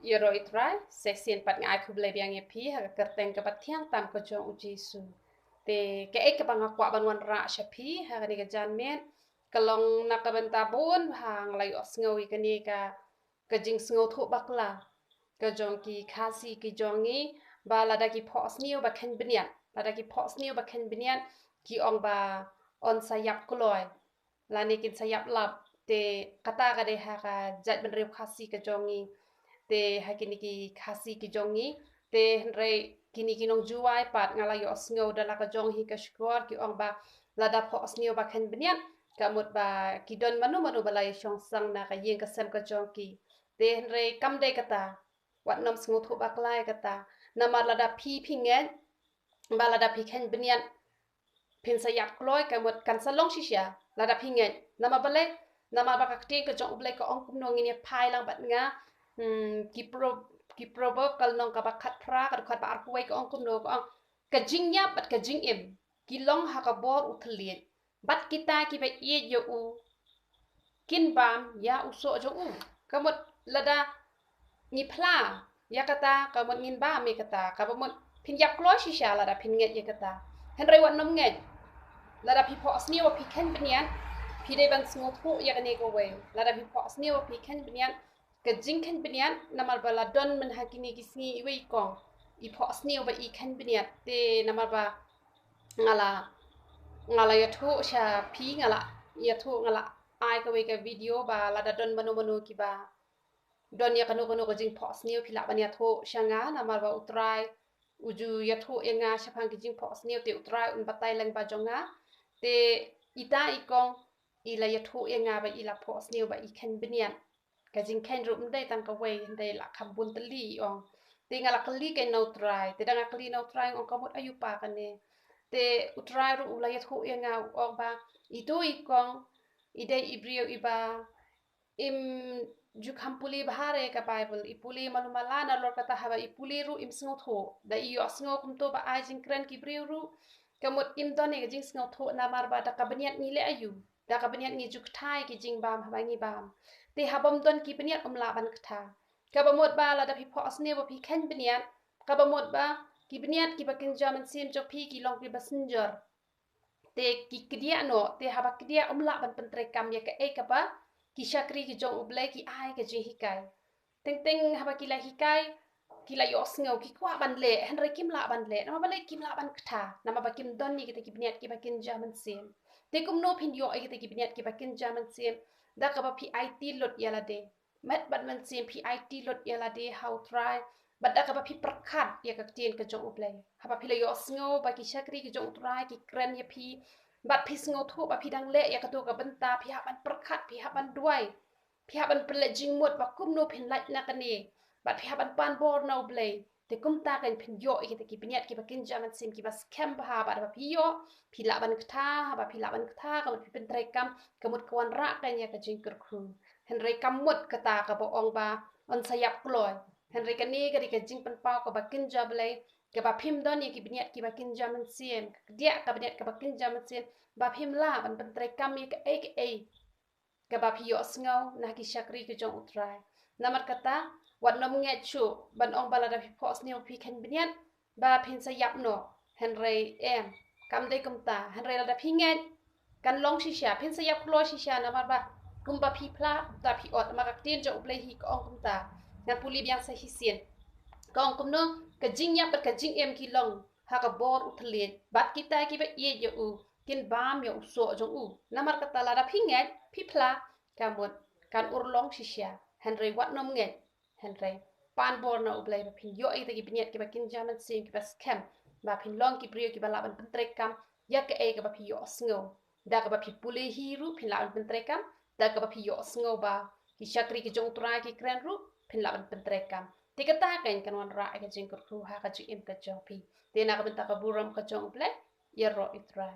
Euro itrai sesien pat ngai ku ble biang ye pi ha kerteng ke pat thiang tam ko jong uji su te ke ek ke bang kwa ban wan ra sha pi ha ni ke jan met kalong nak ka ben tabun hang lai os ngoi ke ni ka jing sngo thu bakla ke jong ki khasi ki jongi ba lada ki phohsniew ba khen bniat lada ki phohsniew ba khen bniat ki ong ba on sayap kloi lani kin sayap lap te kata ka de ha ka jat ben rew khasi ke jongi te hakini ki khasi ki jongi te re kini kinong juai pat ngala yo sngo dala ka jong hi ka shkor ki ong ba lada phohsniew ba khen bniat kamut ba ki don manu balai shong sang na ka yeng ka sem ka jong ki te re kam de kata wat nom sngo thu ba klai kata namar lada pi ngen ba lada pi khen bniat pin sayap kloi kamut kan salong shisha lada pi ngen nama balai nama ba ka te ka jong ble ka ong kum no ngini phai lang bat nga ki proverb kal nong ka ba khat pra ka khat ba ar kuai ka ong kum no ka ong ka jing nya bat ka jing em ki long ha ka bor uthliet bat kita ki ba ye yo u kin bam ya u so jo u kamut lada ni phla ya kata kamut ngin ba me kata ka ba mut phin yap kloi shisha lada phin nget ye kata hen rei wat nom nget lada pi phohsniew pi khen bniat pi de ban sngo thu ya ne ko we lada pi phohsniew pi khen bniat ke jing khen bniat namal bala don men hakini ki sngi we kong I phohsniew ba I khen bniat te namal ba ngala ya thu sha pi ngala ya thu ngala ai ka we ka video ba lada don manu ki ba don ya kanu ko jing phohsniew pi la ban ya thu shanga namal ba utrai uju ya thu enga shapang ki jing phohsniew te utrai un batai lang ba jonga te ita ikong ila ya thu enga ba ila phohsniew ba I khen bniat ka jing khen ru mdai tang ka wei ndai la khambun tali ong te ngala kali ke no try te danga kali no try ong kamut ayu pa ka ne te utrai ru ula ya thu enga ong ba itu ikong ide ibrio iba im jukam puli bahare ka bible ipuli malumala na lor kata haba ipuli ru im sngo tho da I yo sngo kum to ba ai jing kren ki brio ru kamut im done ka jing sngo tho na mar ba da ka bniat ni le ayu da ka bniat ni juk thai ki jing bam haba ngi bam te habam don ki bniat la ban kta ka ba mod ba la da pi phohsniew ba pi khen bniat ka ba mod ba ki bniat ki ba kin jaman sim jo pi ki long ki messenger te ki kdia no te haba kdia la ban pentre kam ya ka e ka ba ki shakri ki jong uble ki ai ka ji hikai teng haba ki la hikai ki la yo sngo ki kwa ban le hen re kim la ban le nama ba le kim la ban kta nama ba kim don ni ki bniat ki ba kin jaman sim te kum no phin yo ki ki bniat ki ba kin jaman sim da ka ba pi IT lot yala de met bat man sim pi IT lot yala de how try bat da ka ba pi prakhat ya ka tien ka jong uble ha ba pi la yo sngo ba ki shakri ki jong try ki kren ya pi bat pi sngo thu ba pi dang le ya ka to ka benta pi ha ban prakhat pi ha ban duai pi ha ban ple jing mot ba kum no phin lait na ka ni bat pi ha ban pan bor no ble te kum ta kan phin yo ki bniat ki ba kin jaman sim ki ba scam ba ba pi yo pi la ban kta ha ba pi la ban kta ka pi pen trai kam kamut kawan ra kan ya ka jing kur khu hen rei kamut kata ka bo ong ba on sayap kloi hen rei ka ni ka ri ka jing pan pau ka ba kin jablai ka ba phim don ni ki bniat ki ba kin jaman sim dia ka bniat ka ba kin jaman sim ba phim la ban pen trai kam ya ka e ka ba pi yo sngo na ki shakri ki jong utrai namar kata wat nom nge chu ban ong bala da pi phohsniew pi khen bniat ba phin sayap no hen rei em kam dei kum ta hen rei da pi nge kan long shisha phin sayap kloi shisha namar ba kum ba pi phla ta pi ot ma ka tien jo uble hi ko ong kum ta na puli biang sa hi sien ko ong kum no ka jing ya ka jing em ki long ha ka bor uthlen bat kita ki ba ye yo u kin bam yo so jong u namar kata la da pi nge pi phla kamut kan urlong shisha hen rei wat nom nge hen rei pan bor na uble ba phin yo ai ta ki bniat ki ba kin jaman sim ki ba scam ba phin long ki brio ki ba la ban pentre kam ya ka e ka ba phi yo sngo da ka ba phi pule hi ru phin la ban pentre kam da ka ba phi yo sngo ba ki shakri ki jong tra ki kren ru phin la ban pentre kam te ka ta kan wan ra ka jing kur khu ha ka ji im ka jong pi te na ka ben ta ka buram ka jong uble ya ro itrai